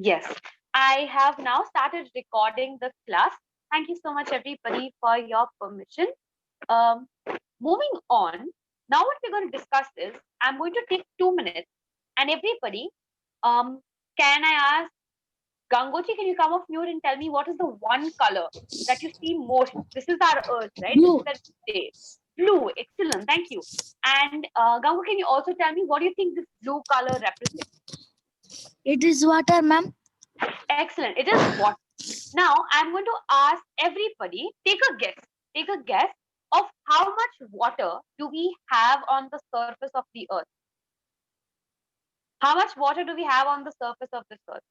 Yes, I have now started recording the class. Thank you so much, everybody, for your permission. Um, Moving on, now what we're going to discuss is I'm going to take 2 minutes, and everybody, um, can I ask Gangochi, can you come off mute and tell me what is the one color that you see most? This is our Earth, right? This is Blue. our day. Blue, excellent, thank you. And Gango, can you also tell me what do you think this blue color represents? It is water, ma'am. Excellent, it is what? Now I'm going to ask everybody, take a guess. Take a guess of how much water do we have on the surface of the Earth? How much water do we have on the surface of this Earth?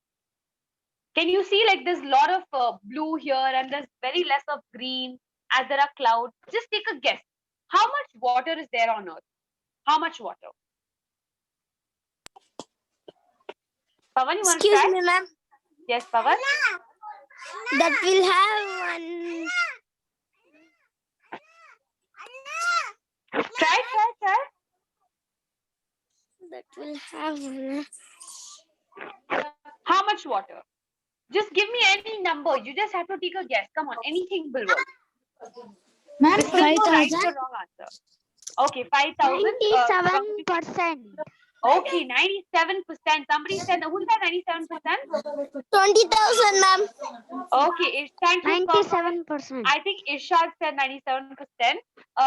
Can you see like there's a lot of blue here and there's very less of green as there are clouds? Just take a guess. How much water is there on Earth? How much water? Pavan, you want to Excuse try? me, ma'am. Yes, Pavan. That will have one. Try. That will have one. How much water? Just give me any number. You just have to take a guess. Come on, anything will work. Ma'am, This is no right 5,000. or wrong answer. Okay, 5,000. 97%. Okay, 97%. Somebody said, who said 97%? 20,000, ma'am. Okay, thank you, Pavan. 97%. I think Irshad said 97%.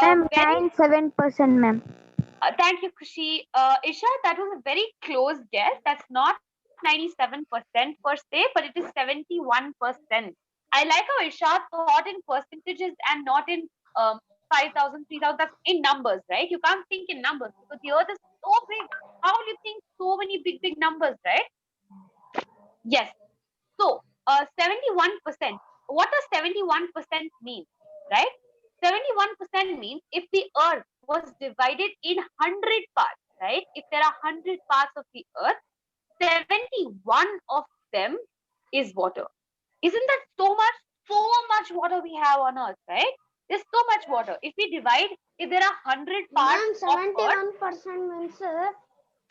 Ma'am, Very 97%, ma'am. thank you, Kushi. Irshad, that was a very close guess. That's not 97% per se, but it is 71%. I like how Irshad thought in percentages and not in 5,000, 3,000. That's in numbers, right? You can't think in numbers because the earth is so big. How will you think so many big numbers, right? Yes. So, 71%. What does 71% mean, right? 71% means if the earth was divided in 100 parts, right? If there are 100 parts of the earth, 71 of them is water. Isn't that so much? So much water we have on earth, right? There's so much water. If we divide, if there are 100 parts of earth, 71% means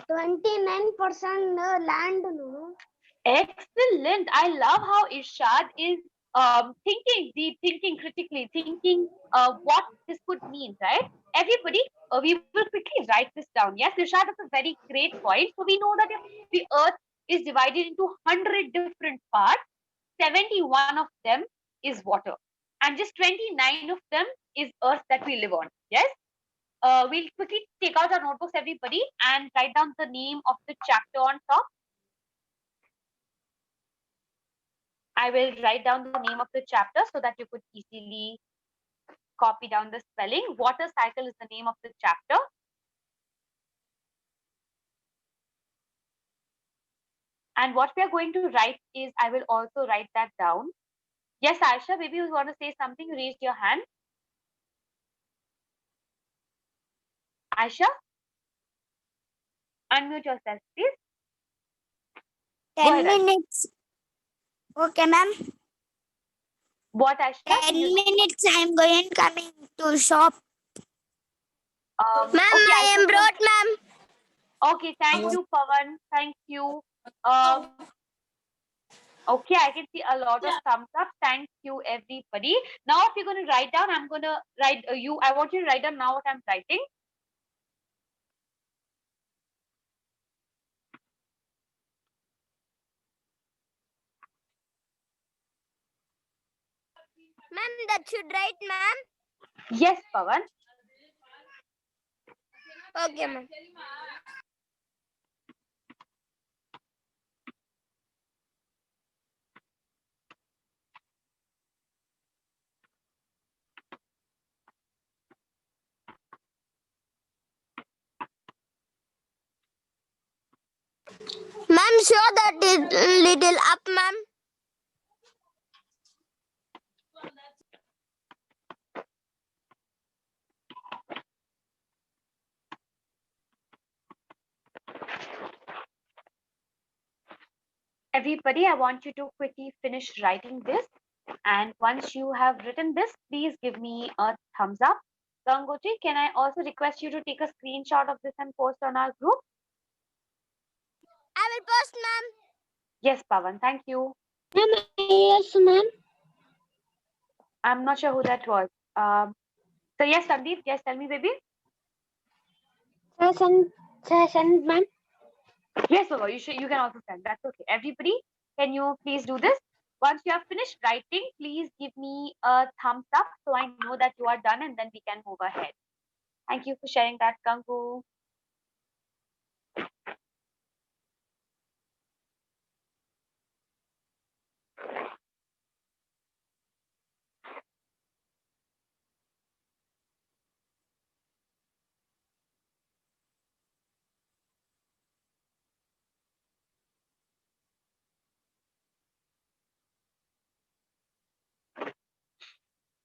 29% land, no? excellent. I love how Irshad is thinking deep, thinking critically, thinking what this could mean, right? Everybody, we will quickly write this down. Yes, Irshad, that's a very great point. So we know that if the earth is divided into 100 different parts, 71 of them is water. And just 29 of them is earth that we live on. Yes? We'll quickly take out our notebooks, everybody, and write down the name of the chapter on top. I will write down the name of the chapter so that you could easily copy down the spelling. Water cycle is the name of the chapter. And what we are going to write is, I will also write that down. Yes, Aisha, maybe you want to say something, raise your hand. Aisha, unmute yourself, please. 10 minutes. Okay, ma'am. What, Aisha? 10 minutes I'm coming to shop. Ma'am, Okay, I am Aisha, brought, ma'am. okay, thank you, Pavan. Thank you. Okay, I can see a lot of thumbs up. Thank you, everybody. Now, if you're going to write down, I'm going to write I want you to write down now what I'm writing. Ma'am, that should write, ma'am. Yes, Pavan. Okay, ma'am. Ma'am, show that little up, ma'am. Everybody, I want you to quickly finish writing this. And once you have written this, please give me a thumbs up. Gangoti, can I also request you to take a screenshot of this and post on our group? I will post, ma'am. Yes, Pavan. Thank you. Yes, ma'am. I'm not sure who that was. So yes, Sandeep. Yes, tell me, baby. Send, ma'am. Yes, Baba. You can also send. That's okay. Everybody, can you please do this? Once you have finished writing, please give me a thumbs up so I know that you are done, and then we can move ahead. Thank you for sharing that, Gangu.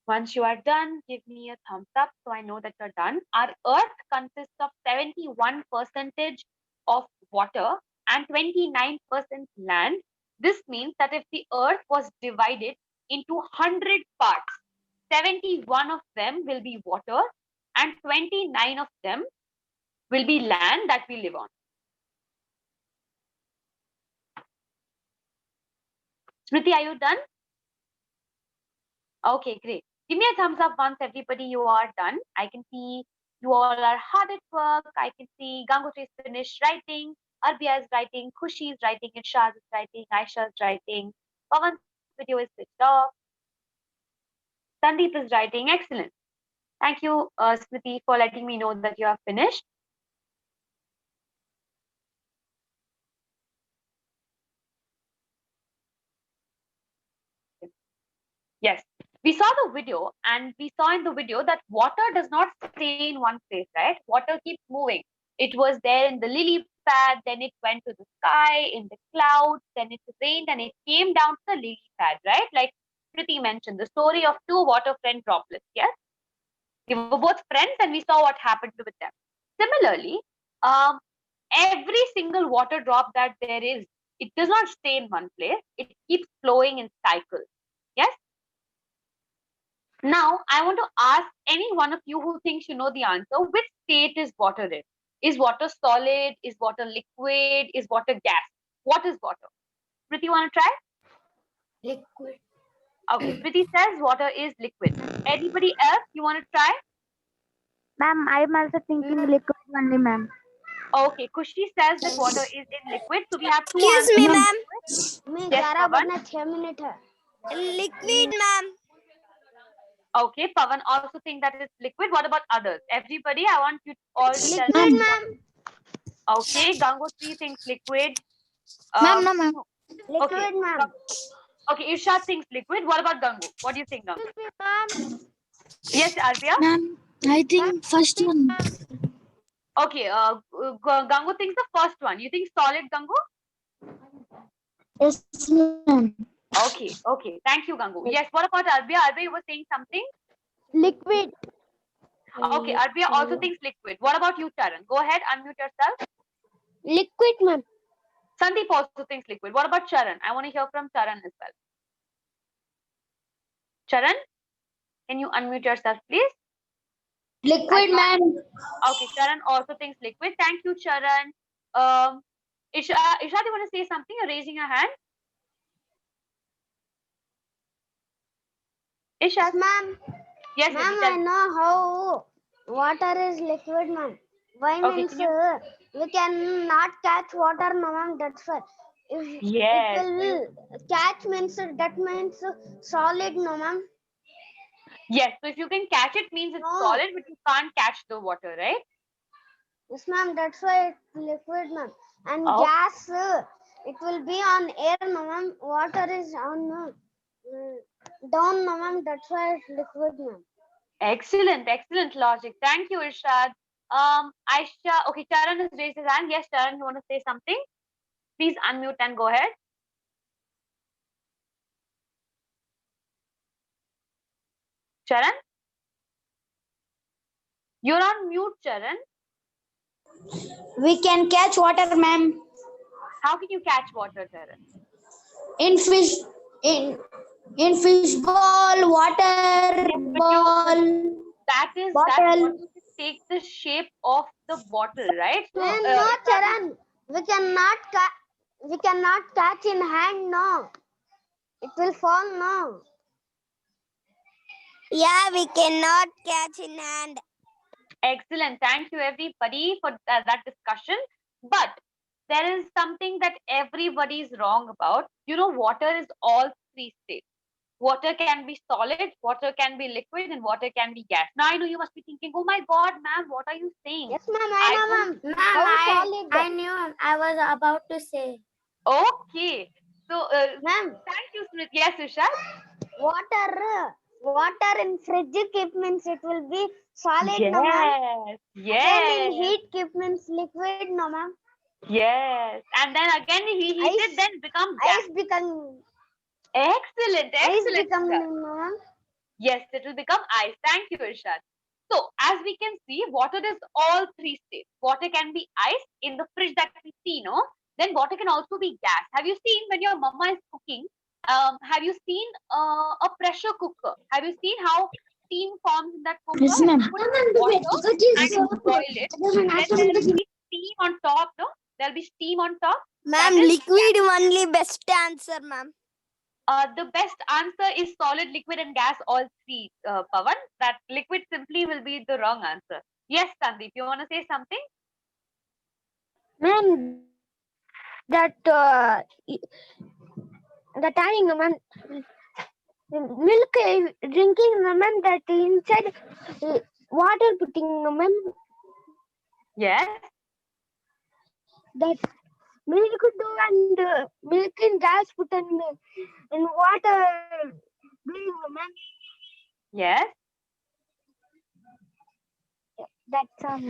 Once you are done, give me a thumbs up so I know that you're done. Our Earth consists of 71% of water and 29% land. This means that if the Earth was divided into 100 parts, 71 of them will be water and 29 of them will be land that we live on. Smriti, are you done? Okay, great. Give me a thumbs up once everybody you are done. I can see you all are hard at work. I can see Gangotri is finished writing. Arbia is writing. Khushi is writing. Irshad is writing. Aisha is writing. Pavan's video is switched off. Sandeep is writing. Excellent. Thank you, Smriti, for letting me know that you have finished. Yes, we saw the video and we saw in the video that water does not stay in one place, right? Water keeps moving. It was there in the lily pad, then it went to the sky, in the clouds, then it rained and it came down to the lily pad, right? Like Priti mentioned, the story of two water friend droplets, yes? They were both friends and we saw what happened with them. Similarly, um, every single water drop that there is, it does not stay in one place. It keeps flowing in cycles, yes? Now, I want to ask any one of you who thinks you know the answer, which state is water in? Is water solid? Is water liquid? Is water gas? What is water? Priti, you want to try? Liquid. Okay, Priti says water is liquid. Anybody else you want to try? Ma'am, I am also thinking liquid only, ma'am. Okay, Kushi says that water is in liquid. So we have two Excuse answers. me, ma'am. Yes, Pavan. 6 minutes है. Liquid, ma'am. Okay, Pavan also think that it's liquid. What about others? Everybody, I want you all to tell Liquid, me. ma'am. Okay, Gangotri thinks liquid. Ma'am, no, ma'am. Okay. Liquid, ma'am. Okay, Irshad thinks liquid. What about Gangu? What do you think, Gangu? Excuse me, ma'am. Yes, Arbia? Ma'am, I think first one. Okay, Gangu thinks the first one. You think solid, Gangu? Yes, ma'am. Okay. Thank you, Gangu. Yes, what about Arbia? Arbia, you were saying something? Liquid. Okay, Arbia also thinks liquid. What about you, Charan? Go ahead, unmute yourself. Liquid, ma'am. Sandeep also thinks liquid. What about Charan? I want to hear from Charan as well. Charan, can you unmute yourself, please? Liquid, ma'am. Okay, Charan also thinks liquid. Thank you, Charan. Isha, you want to say something? You're raising your hand. Isha, Ma'am. yes, Ma'am, baby, I tell me. know how water is liquid, ma'am. Why Okay, means can you? we cannot catch water, no, ma'am. That's why. If Yes. it will catch means that means solid, no, ma'am. Yes, so if you can catch it means it's No. solid, but you can't catch the water, right? Yes, ma'am. That's why it's liquid, ma'am. And Oh. gas, it will be on air, no, ma'am. Water is on down, no, ma'am. That's why it's liquid, ma'am. Excellent logic. Thank you, Irshad. Aisha, okay, Charan has raised his hand. Yes, Charan, you want to say something? Please unmute and go ahead. Charan? You're on mute, Charan. We can catch water, ma'am. How can you catch water, Charan? In fish, in fish ball, water ball. That Bottle. water takes the shape of the bottle, right? So, No, Charan. We cannot catch. We cannot catch in hand, no. It will fall, no. Yeah, we cannot catch in hand. Excellent. Thank you, everybody, for that discussion. But there is something that everybody is wrong about. You know, water is all three states. Water can be solid, water can be liquid, and water can be gas. Now, I know you must be thinking, oh my God, ma'am, what are you saying? Yes, ma'am, I know, don't- ma'am. Ma'am, How solid? I knew I was about to say. Okay. So, Ma'am, thank you, Smrit. Yes, Ishad? water in fridge keep means it will be solid, no, ma'am. Yes. Again, in Yes. heat keep means liquid, no, ma'am. Yes. And then again, he heated, Ice- then become gas. Ice become, Excellent. ice Excellent. become, Ishad. no, ma'am. Yes, it will become ice. Thank you, Irshad. So, as we can see, water is all three states. Water can be ice in the fridge that we see, no? Then water can also be gas. Have you seen when your mama is cooking? Have you seen a pressure cooker? Have you seen how steam forms in that cooker? Yes, ma'am. You put water and you boil it. Then there will be steam on top, no? There will be steam on top. Ma'am, That is liquid only best answer, ma'am. The best answer is solid, liquid, and gas, all three, Pawan. That liquid simply will be the wrong answer. Yes, Sandeep, you want to say something? Ma'am, that timing, ma'am, milk drinking, ma'am, that inside water putting, ma'am, Yes. that milk do and milk in gas put and in water doing, ma'am. Yes. That's all.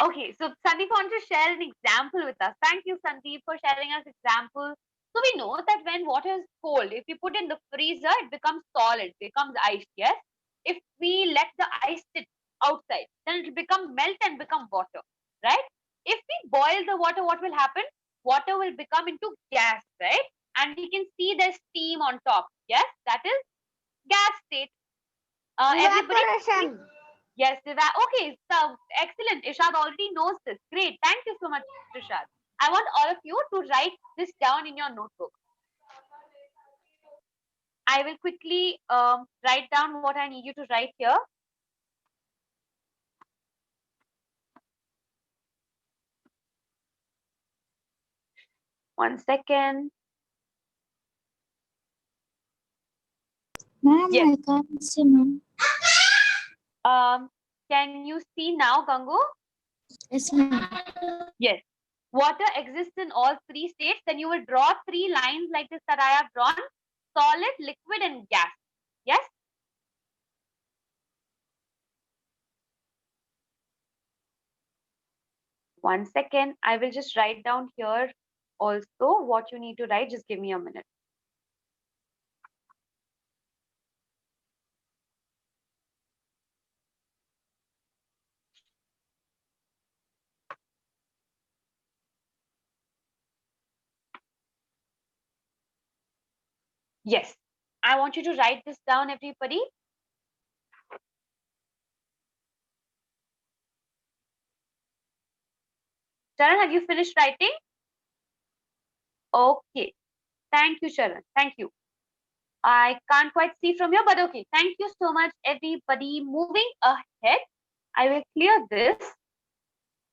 Okay, so Sandeep wants to share an example with us. Thank you, Sandeep, for sharing us example. So we know that when water is cold, if we put in the freezer, it becomes solid, becomes ice. Yes. If we let the ice sit outside, then it will become melt and become water. Right? If we boil the water, what will happen? Water will become into gas, right? And we can see there's steam on top. Yes, that is gas state. Everybody. Evaporation. Yes, okay, so excellent. Ishad already knows this. Great. Thank you so much, Ishad. I want all of you to write this down in your notebook. I will quickly write down what I need you to write here. One second. Ma'am, Yes. I can't see, ma'am. Can you see now, Gangu? Yes, ma'am. Yes. Water exists in all three states. Then you will draw three lines like this that I have drawn: solid, liquid, and gas. Yes. One second. I will just write down here also what you need to write. Just give me a minute. Yes. I want you to write this down, everybody. Sharon, have you finished writing? Okay. Thank you, Sharon. Thank you. I can't quite see from here, but okay. Thank you so much, everybody. Moving ahead, I will clear this.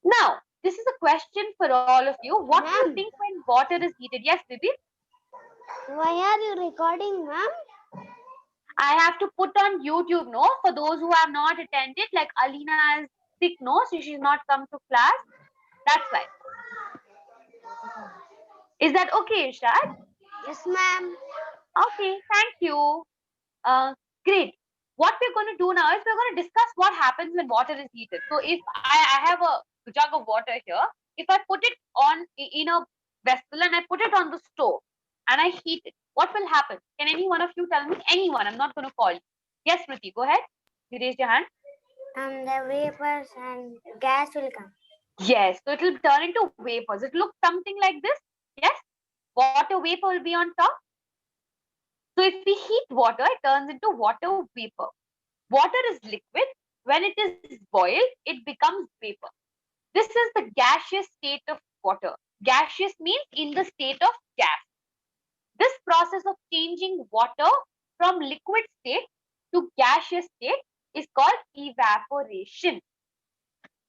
Now, this is a question for all of you. What do you Ma'am. think when water is heated? Yes, Bibi? Why are you recording, ma'am? I have to put on YouTube, no? For those who have not attended, like Alina is sick, no? So she's not come to class. That's why. Is that okay, Ishad? Yes, ma'am. Okay, thank you. Great. What we're going to do now is we're going to discuss what happens when water is heated. So if I have a jug of water here, if I put it on in a vessel and I put it on the stove and I heat it, what will happen? Can any one of you tell me? Anyone? I'm not going to call you. Yes, Smriti, go ahead. You raised your hand. The vapors and gas will come. Yes. So it will turn into vapors. It looks something like this. Yes. Water vapor will be on top. So if we heat water, it turns into water vapor. Water is liquid. When it is boiled, it becomes vapor. This is the gaseous state of water. Gaseous means in the state of gas. This process of changing water from liquid state to gaseous state is called evaporation.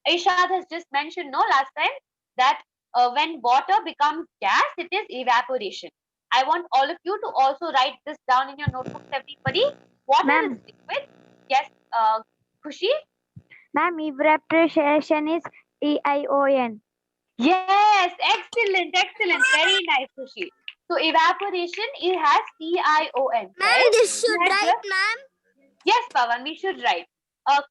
Ishad has just mentioned no last time that when water becomes gas, it is evaporation. I want all of you to also write this down in your notebooks, everybody. Water is Ma'am. liquid. Yes, Khushi? Ma'am, evaporation is EION. Yes, excellent, excellent. Very nice, Khushi. So evaporation, it has CION, Ma'am, right? this You should had write, just- ma'am. Yes, Pavan, we should write.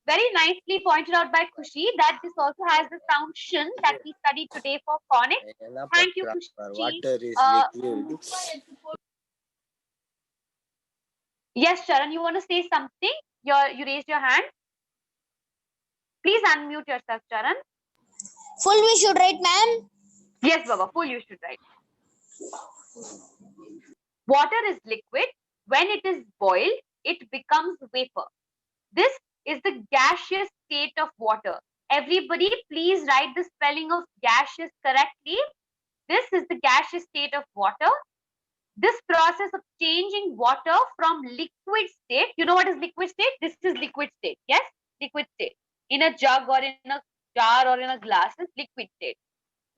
Very nicely pointed out by Khushi that this also has the sound shin that we studied today for phonics. Thank you, Khushi. Water is Uh, liquid. Yes, Sharan, you want to say something? You raised your hand. Please unmute yourself, Sharan. Full we should write, ma'am. Yes, Baba, full you should write. Water is liquid. When it is boiled, it becomes vapor. This is the gaseous state of water. Everybody, please write the spelling of gaseous correctly. This is the gaseous state of water. This process of changing water from liquid state, you know what is liquid state? This is liquid state, yes? Liquid state. In a jug or in a jar or in a glass is liquid state.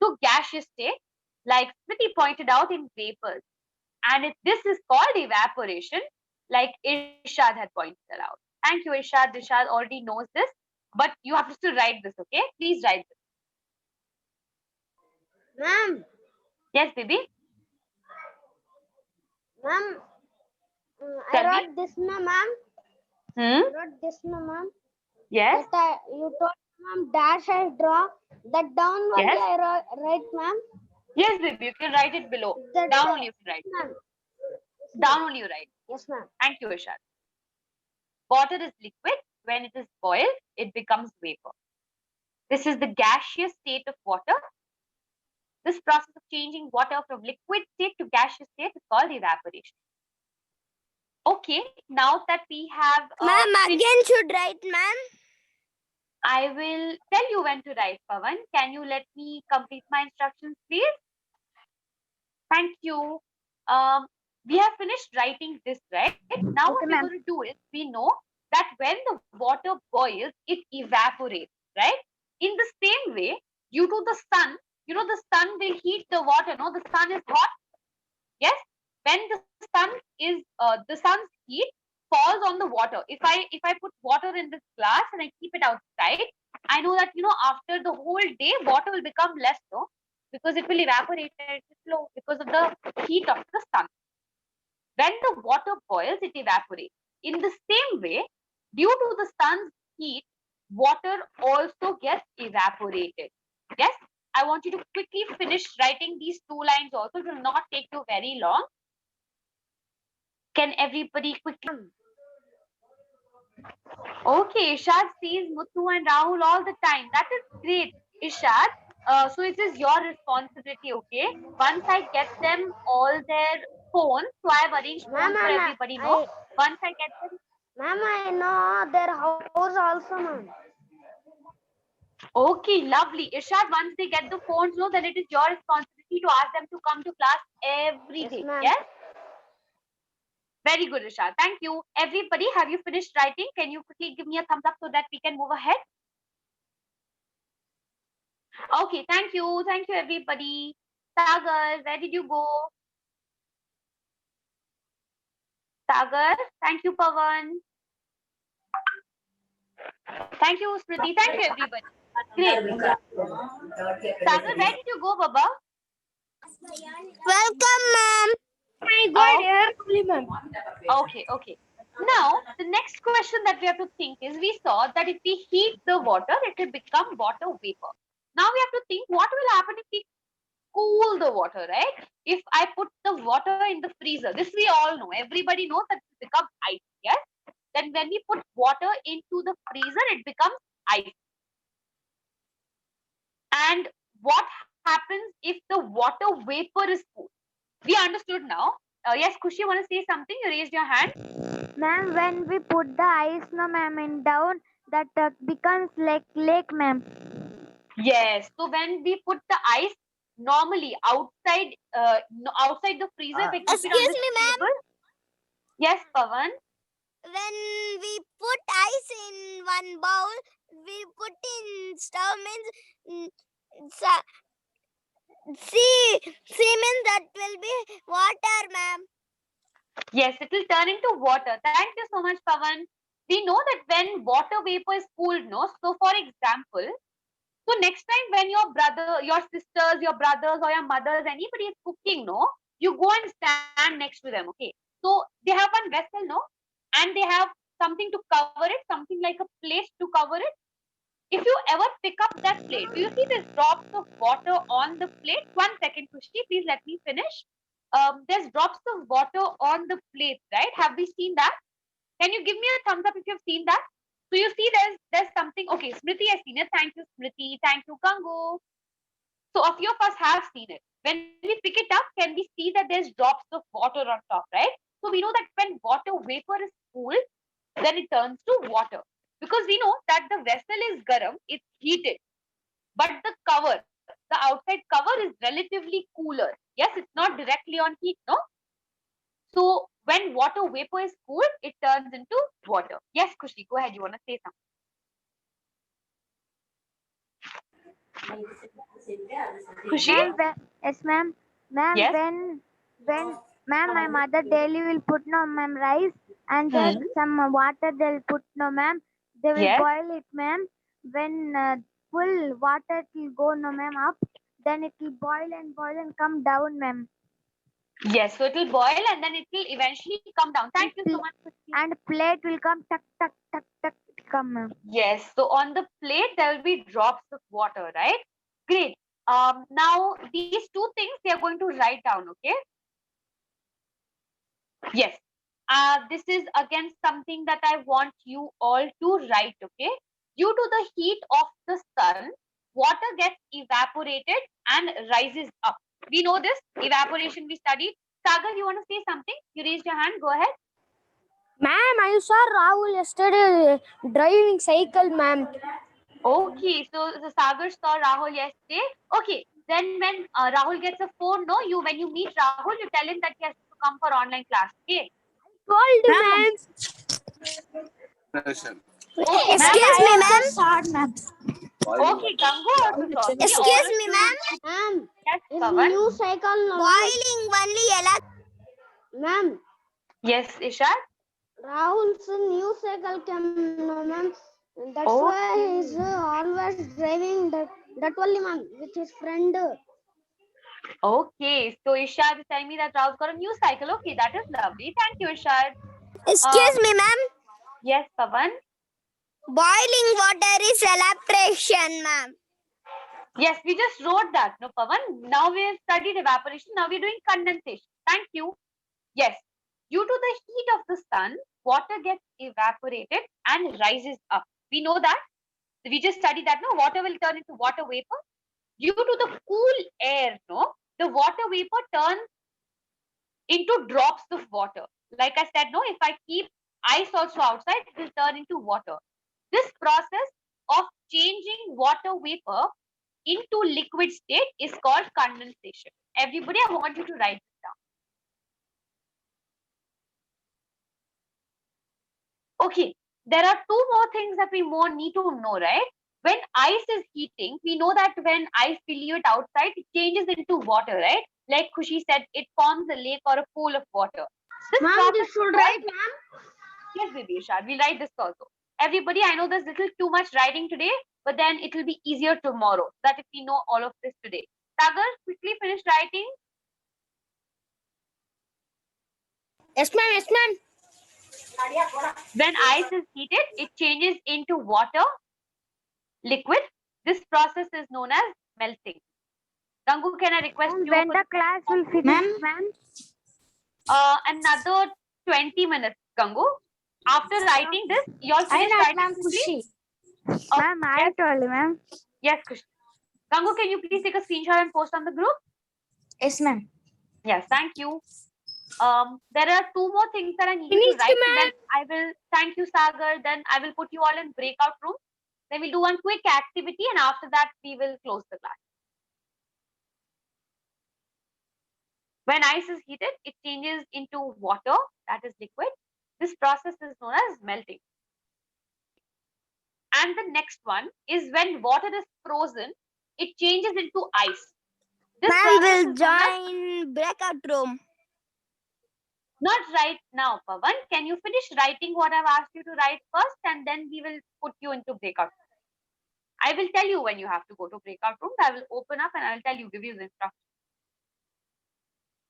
So gaseous state, like Smriti pointed out, in vapors. And this is called evaporation, like Irshad had pointed out. Thank you, Irshad. Irshad already knows this, but you have to still write this, okay? Please write this. Ma'am, Yes, baby? ma'am, I Tell me. wrote this, ma'am. Hmm? I wrote this, ma'am. Yes? That you told, ma'am, dash I draw. That down only Yes. I write, ma'am. Yes, baby, you can write it below. That Down only you can write. ma'am. Down only you write. Yes, ma'am. Thank you, Irshad. Water is liquid. When it is boiled, it becomes vapor. This is the gaseous state of water. This process of changing water from liquid state to gaseous state is called evaporation. Okay, now that we have... Ma'am, finished- again should write, ma'am. I will tell you when to write, Pavan. Can you let me complete my instructions, please? Thank you. We have finished writing this, right? Now what Okay, we're ma'am. going to do is, we know that when the water boils, it evaporates, right? In the same way, due to the sun, you know, the sun will heat the water, no? The sun is hot. Yes? When the sun is, the sun's heat falls on the water. If I put water in this glass and I keep it outside, I know that, you know, after the whole day, water will become less, no? Because it will evaporate and it will flow because of the heat of the sun. When the water boils, it evaporates. In the same way, due to the sun's heat, water also gets evaporated. Yes? I want you to quickly finish writing these 2 lines also. It will not take you very long. Can everybody quickly? Okay, Ishad sees Muthu and Rahul all the time. That is great, Ishad. So it is your responsibility, okay? Once I get them all their phones, so I have arranged phones for everybody, no? Once I get them. Ma'am, I know their house also, ma'am. Okay, lovely. Ishad, once they get the phones, no, then it is your responsibility to ask them to come to class every Yes, day. ma'am. Yes? Very good, Ishad. Thank you. Everybody, have you finished writing? Can you quickly give me a thumbs up so that we can move ahead? Okay, thank you. Thank you, everybody. Sagar, where did you go? Sagar, thank you, Pavan. Thank you, Smriti. Thank you, everybody. Great. Sagar, where did you go, Baba? Welcome, ma'am. I got here only, ma'am. Okay, okay. Now, the next question that we have to think is, we saw that if we heat the water, it will become water vapor. Now we have to think what will happen if we cool the water, right? If I put the water in the freezer, this we all know. Everybody knows that it becomes ice, yes? Then when we put water into the freezer, it becomes ice. And what happens if the water vapor is cooled? We understood now. Yes, Khushi, you want to say something? You raised your hand. Ma'am, when we put the ice, no, ma'am, in down, that becomes like lake, ma'am. Yes. So when we put the ice, normally outside outside the freezer, if I keep it on Excuse this me, ma'am. table. Yes, Pavan. When we put ice in one bowl, we put in stove means means that will be water, ma'am. Yes, it will turn into water. Thank you so much, Pavan. We know that when water vapor is cooled, no. So, for example, so next time when your brother, your sisters, your brothers, or your mothers, anybody is cooking, no, you go and stand next to them. Okay. So they have one vessel, no, and they have something to cover it, something like a plate to cover it. If you ever pick up that plate, do you see there's drops of water on the plate? 1 second, Kushi, please let me finish. There's drops of water on the plate, right? Have we seen that? Can you give me a thumbs up if you've seen that? So you see there's something. Okay, Smriti has seen it. Thank you, Smriti. Thank you, Gangu. So a few of us have seen it. When we pick it up, can we see that there's drops of water on top, right? So we know that when water vapor is cooled, then it turns to water. Because we know that the vessel is garam, it's heated, but the cover, the outside cover is relatively cooler. Yes, it's not directly on heat, no? So when water vapor is cooled, it turns into water. Yes, Kushi, go ahead. You want to say something? Kushi? Yes, ma'am. Ma'am, Yes. when ma'am, my mother daily will put no ma'am rice and then some water they'll put no ma'am. They will Yes. boil it, ma'am. When full water will go no ma'am up, then it will boil and come down, ma'am. Yes, so it will boil and then it will eventually come down. Thank you so much, Kushi. And plate will come tuck tuck tuck tuck come, ma'am. Yes, so on the plate there will be drops of water, right? Great. Now these two things we are going to write down, okay? Yes. This is again something that I want you all to write, okay? Due to the heat of the sun, water gets evaporated and rises up. We know this evaporation we studied. Sagar, you want to say something? You raised your hand. Go ahead. Ma'am, I saw Rahul yesterday driving cycle, ma'am. Okay, so the Sagar saw Rahul yesterday. Okay, then when Rahul gets a phone, no, you when you meet Rahul, you tell him that he has to come for online class. Okay. Told ma'am. Okay, Excuse me, ma'am. Okay, Gangu also saw. See, all Excuse of me, you- ma'am. Ma'am, Yes, is Pavan. new cycle no? Boiling only Ma'am, Yes, Ishad. Rahul's new cycle came no, ma'am. That's Oh. why he's always driving that only, ma'am, with his friend. Okay, so Ishad is telling me that Rahul's got a new cycle. Okay, that is lovely. Thank you, Ishad. Excuse me, ma'am. Yes, Pavan. Boiling water is evaporation, ma'am. Yes, we just wrote that, no, Pavan. Now we have studied evaporation. Now we're doing condensation. Thank you. Yes, due to the heat of the sun, water gets evaporated and rises up. We know that. We just studied that, no? Water will turn into water vapor. Due to the cool air, no? The water vapor turns into drops of water. Like I said, no? If I keep ice also outside, it will turn into water. This process of changing water vapor into liquid state is called condensation. Everybody, I want you to write this down. Okay, there are two more things that we more need to know, right? When ice is heating, we know that when I fill it outside, it changes into water, right? Like Khushi said, it forms a lake or a pool of water. This Ma'am, process this should called- write, ma'am. Yes, baby Ishad, we'll write this also. Everybody, I know there's little too much writing today, but then it will be easier tomorrow. That if we know all of this today. Sagar, quickly finish writing. Yes, ma'am. Yes, ma'am. When ice is heated, it changes into water, liquid. This process is known as melting. Gangu, can I request you? When for the class will finish, ma'am? another 20 minutes, Gangu. After writing this, you all finish writing, please? Ma'am, I told you, ma'am. Yes, Kushi. Gangu, can you please take a screenshot and post on the group? Yes, ma'am. Yes, thank you. There are two more things that I need to Finished, write. And ma'am. then I will thank you, Sagar. Then I will put you all in breakout room. Then we'll do one quick activity, and after that we will close the class. When ice is heated, it changes into water, that is liquid. This process is known as melting. And the next one is when water is frozen, it changes into ice. This Ma'am process will is known as, join breakout room. not right now, Pavan. Can you finish writing what I've asked you to write first, and then we will put you into breakout. I will tell you when you have to go to breakout rooms. I will open up and I will tell you, give you the instructions.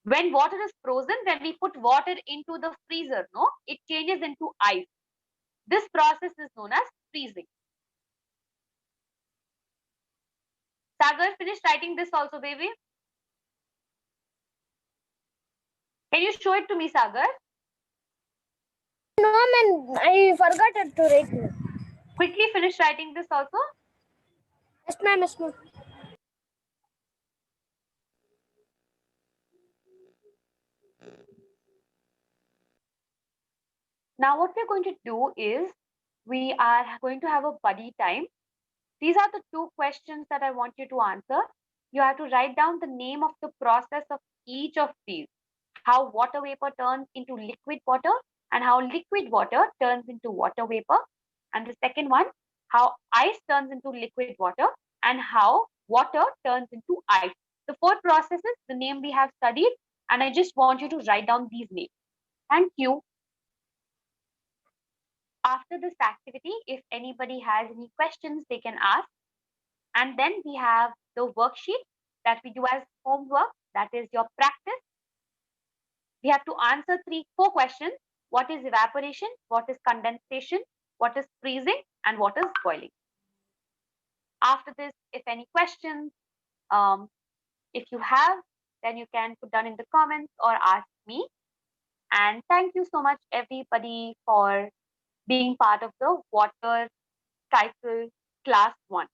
When water is frozen, when we put water into the freezer, no, it changes into ice. This process is known as freezing. Sagar, finish writing this also, baby. Can you show it to me, Sagar? No, ma'am, I forgot it to write. Quickly finish writing this also. Yes, ma'am, yes, ma'am. Now, what we're going to do is we are going to have a buddy time. These are the two questions that I want you to answer. You have to write down the name of the process of each of these. How water vapor turns into liquid water and how liquid water turns into water vapor. And the second one, how ice turns into liquid water and how water turns into ice. The four processes, the name we have studied, and I just want you to write down these names. Thank you. After this activity, if anybody has any questions, they can ask. And then we have the worksheet that we do as homework, that is your practice. We have to answer 4 questions. What is evaporation? What is condensation? What is freezing? And what is boiling? After this, if any questions, if you have, then you can put down in the comments or ask me. And thank you so much, everybody, for being part of the water cycle class 1.